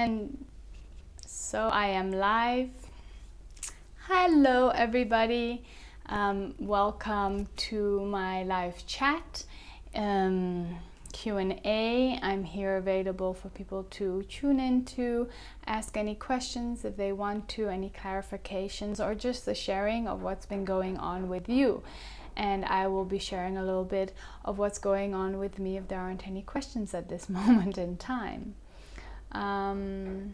And so I am live. Hello everybody. Welcome to my live chat, Q&A. I'm here available for people to tune in to ask any questions if they want to, any clarifications, or just the sharing of what's been going on with you. And I will be sharing a little bit of what's going on with me if there aren't any questions at this moment in time. I'm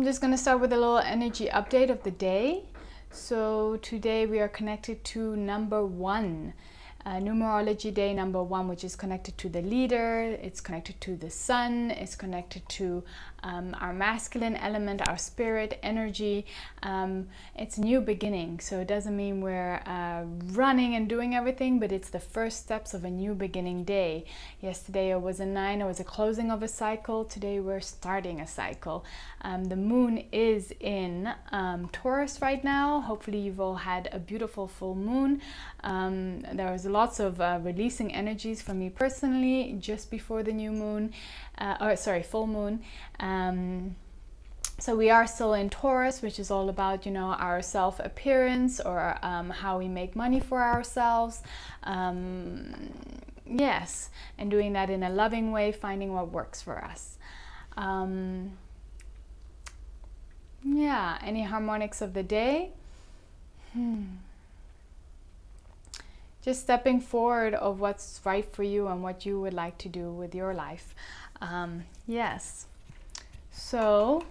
just going to start with a little energy update of the day. So today we are connected to number 1, numerology day number 1, which is connected to the leader, it's connected to the sun, it's connected to our masculine element, our spirit energy. It's a new beginning, so it doesn't mean we're running and doing everything, but it's the first steps of a new beginning day. Yesterday it was a 9, it was a closing of a cycle. Today we're starting a cycle. The moon is in Taurus right now. Hopefully you've all had a beautiful full moon. There was lots of releasing energies from me personally just before the new moon, full moon. So we are still in Taurus, which is all about, our self-appearance, or how we make money for ourselves. Yes, and doing that in a loving way, finding what works for us. Yeah, any harmonics of the day? Just stepping forward of what's right for you and what you would like to do with your life. Yes. So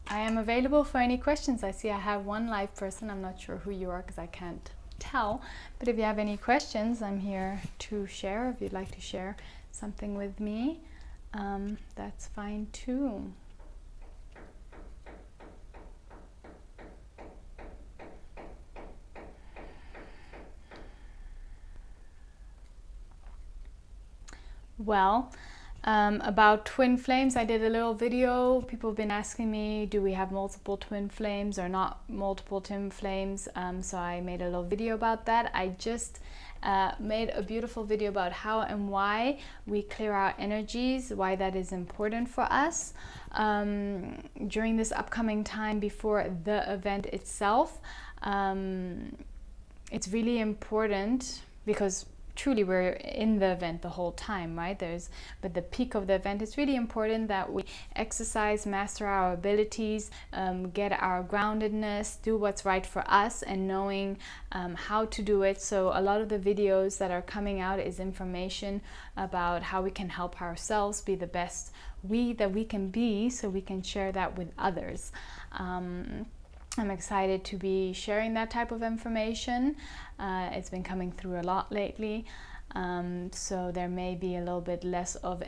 I am available for any questions. I see I have one live person. I'm not sure who you are because I can't tell. But if you have any questions, I'm here to share. If you'd like to share something with me, that's fine too. Well, about twin flames, I did a little video. People have been asking me, do we have multiple twin flames or not multiple twin flames? So I made a little video about that. I just made a beautiful video about how and why we clear our energies, why that is important for us during this upcoming time before the event itself. It's really important because truly we're in the event the whole time, right? But the peak of the event, it's really important that we exercise, master our abilities, get our groundedness, do what's right for us, and knowing how to do it. So a lot of the videos that are coming out is information about how we can help ourselves be the best that we can be, so we can share that with others. I'm excited to be sharing that type of information. It's been coming through a lot lately, so there may be a little bit less of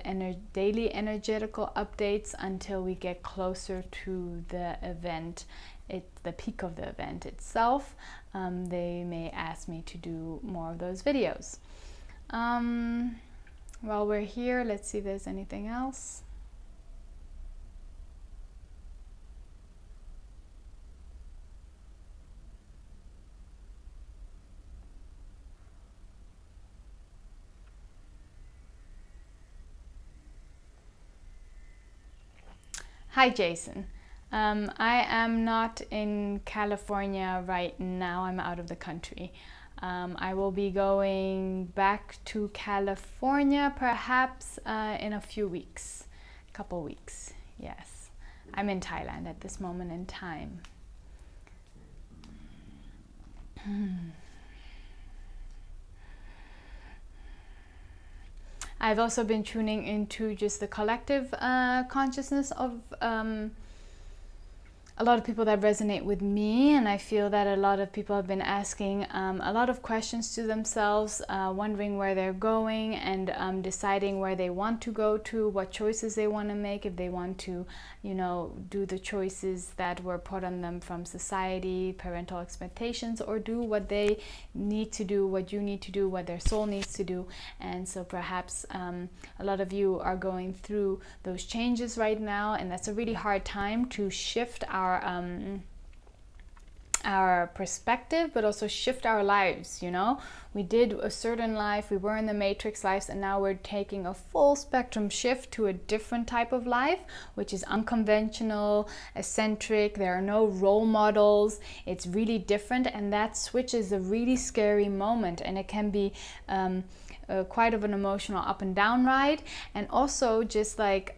daily energetical updates until we get closer to the event, the peak of the event itself. They may ask me to do more of those videos. While we're here, let's see if there's anything else. Hi Jason, I am not in California right now. I'm out of the country. I will be going back to California perhaps in a few weeks, couple weeks. Yes, I'm in Thailand at this moment in time. I've also been tuning into just the collective consciousness of a lot of people that resonate with me, and I feel that a lot of people have been asking a lot of questions to themselves, wondering where they're going, and deciding where they want to go to, what choices they want to make, if they want to, do the choices that were put on them from society, parental expectations, or do what they need to do, what you need to do, what their soul needs to do. And so perhaps a lot of you are going through those changes right now, and that's a really hard time to shift our perspective, but also shift our lives. We did a certain life, we were in the matrix lives, and now we're taking a full spectrum shift to a different type of life, which is unconventional, eccentric. There are no role models. It's really different, and that switch is a really scary moment, and it can be quite of an emotional up and down ride. And also just like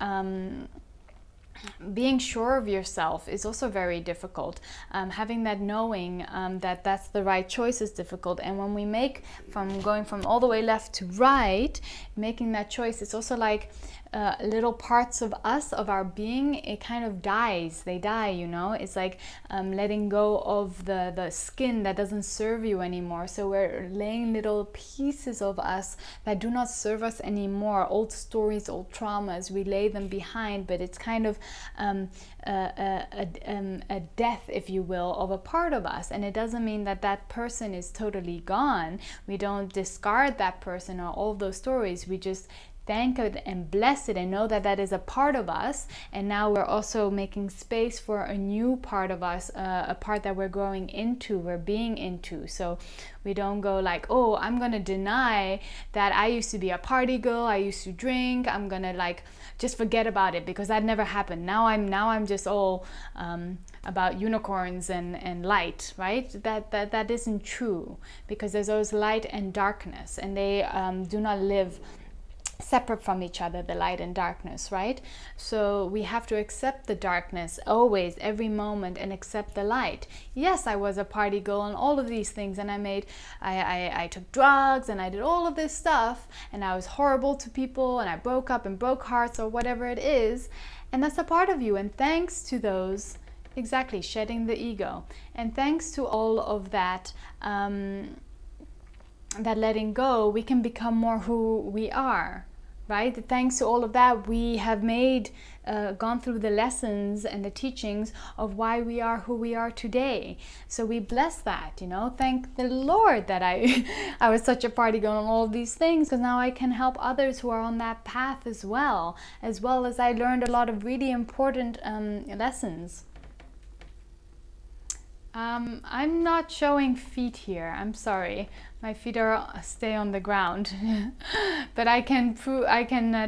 being sure of yourself is also very difficult. Having that knowing that that's the right choice is difficult. And when we make from going from all the way left to right, making that choice, it's also like little parts of us, of our being, it kind of dies. They die, It's like letting go of the skin that doesn't serve you anymore. So we're laying little pieces of us that do not serve us anymore. Old stories, old traumas, we lay them behind, but it's kind of a death, if you will, of a part of us. And it doesn't mean that that person is totally gone. We don't discard that person or all those stories. We just thank it and bless it and know that that is a part of us. And now we're also making space for a new part of us, a part that we're growing into, we're being into. So we don't go like, oh, I'm gonna deny that I used to be a party girl, I used to drink, I'm gonna like just forget about it because that never happened. Now I'm just all about unicorns and light, right? That isn't true, because there's always light and darkness, and they do not live separate from each other, the light and darkness, right? So we have to accept the darkness always, every moment, and accept the light. Yes, I was a party girl and all of these things, and I took drugs and I did all of this stuff, and I was horrible to people, and I broke up and broke hearts or whatever it is, and that's a part of you. And thanks to those, exactly, shedding the ego, and thanks to all of that that letting go, we can become more who we are, right? Thanks to all of that, we have gone through the lessons and the teachings of why we are who we are today. So we bless that, Thank the Lord that I was such a party girl and all of these things, because now I can help others who are on that path as well as I learned a lot of really important lessons. I'm not showing feet here. I'm sorry. My feet stay on the ground, but I can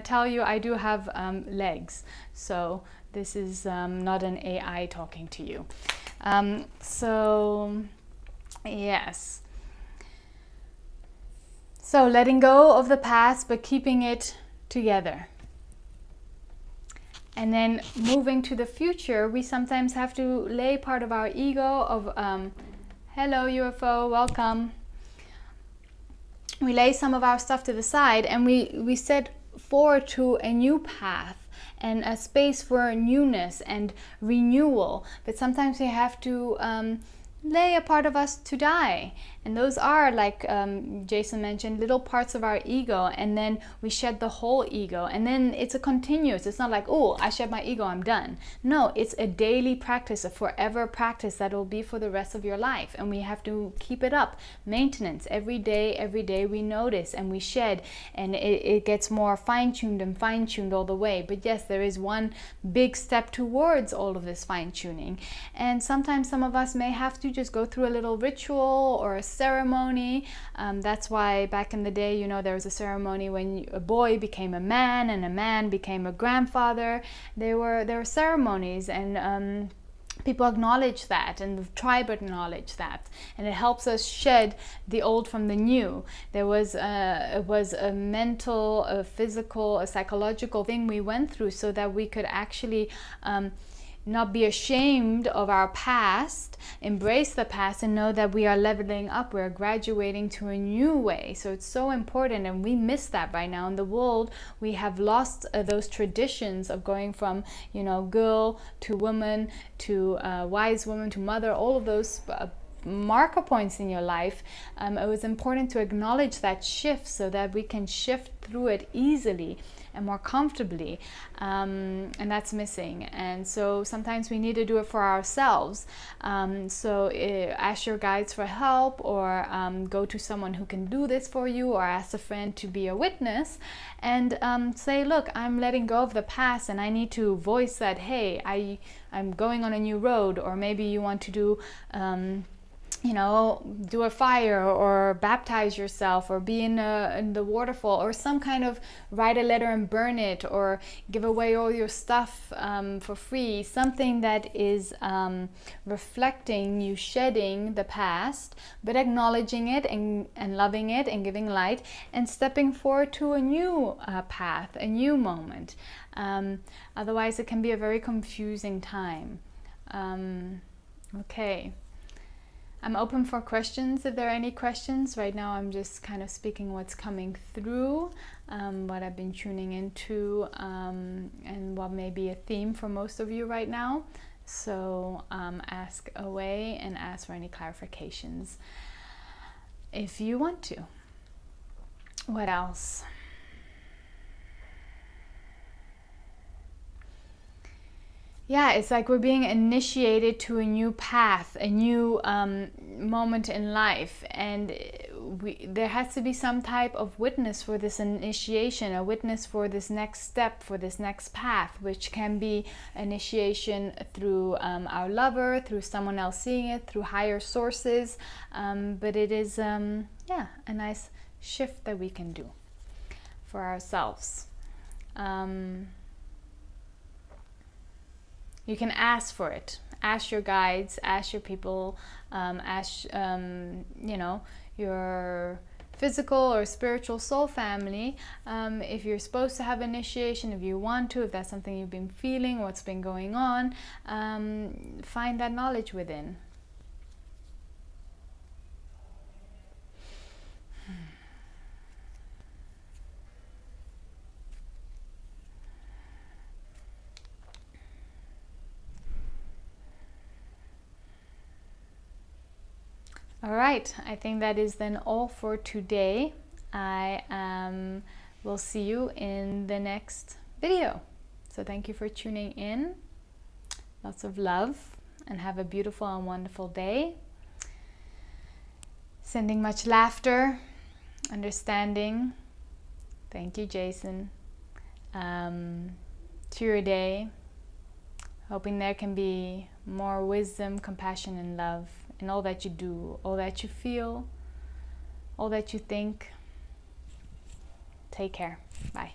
tell you I do have legs. So this is not an AI talking to you. So yes. So letting go of the past, but keeping it together. And then moving to the future, we sometimes have to lay part of our ego of, hello UFO, welcome. We lay some of our stuff to the side, and we set forward to a new path and a space for newness and renewal. But sometimes we have to lay a part of us to die. And those are, like Jason mentioned, little parts of our ego, and then we shed the whole ego. And then it's a continuous. It's not like, oh, I shed my ego, I'm done. No, it's a daily practice, a forever practice that will be for the rest of your life. And we have to keep it up. Maintenance. Every day we notice and we shed, and it gets more fine-tuned and fine-tuned all the way. But yes, there is one big step towards all of this fine-tuning. And sometimes some of us may have to just go through a little ritual or a ceremony. That's why back in the day, there was a ceremony when a boy became a man and a man became a grandfather. There were ceremonies, and people acknowledge that, and the tribe acknowledge that, and it helps us shed the old from the new. It was a mental, a physical, a psychological thing we went through, so that we could actually not be ashamed of our past, embrace the past, and know that we are leveling up, we're graduating to a new way. So it's so important, and we miss that right now in the world. We have lost those traditions of going from, girl to woman to wise woman to mother, all of those marker points in your life. It was important to acknowledge that shift, so that we can shift through it easily and more comfortably, and that's missing. And so sometimes we need to do it for ourselves. So ask your guides for help, or go to someone who can do this for you, or ask a friend to be a witness, and say, look, I'm letting go of the past, and I need to voice that, hey, I'm going on a new road. Or maybe you want to do do a fire, or baptize yourself, or be in the waterfall, or some kind of write a letter and burn it, or give away all your stuff for free. Something that is reflecting you shedding the past, but acknowledging it and loving it and giving light, and stepping forward to a new path, a new moment. Otherwise, it can be a very confusing time. Okay. I'm open for questions if there are any questions. Right now I'm just kind of speaking what's coming through, what I've been tuning into, and what may be a theme for most of you right now. So ask away and ask for any clarifications if you want to. What else? Yeah, it's like we're being initiated to a new path, a new moment in life, and there has to be some type of witness for this initiation, a witness for this next step, for this next path, which can be initiation through our lover, through someone else seeing it, through higher sources, but it is a nice shift that we can do for ourselves. You can ask for it. Ask your guides, ask your people, ask your physical or spiritual soul family, if you're supposed to have initiation, if you want to, if that's something you've been feeling, what's been going on. Find that knowledge within. All right, I think that is then all for today. I will see you in the next video. So thank you for tuning in. Lots of love, and have a beautiful and wonderful day. Sending much laughter, understanding. Thank you, Jason. To your day. Hoping there can be more wisdom, compassion, and love in all that you do, all that you feel, all that you think. Take care. Bye.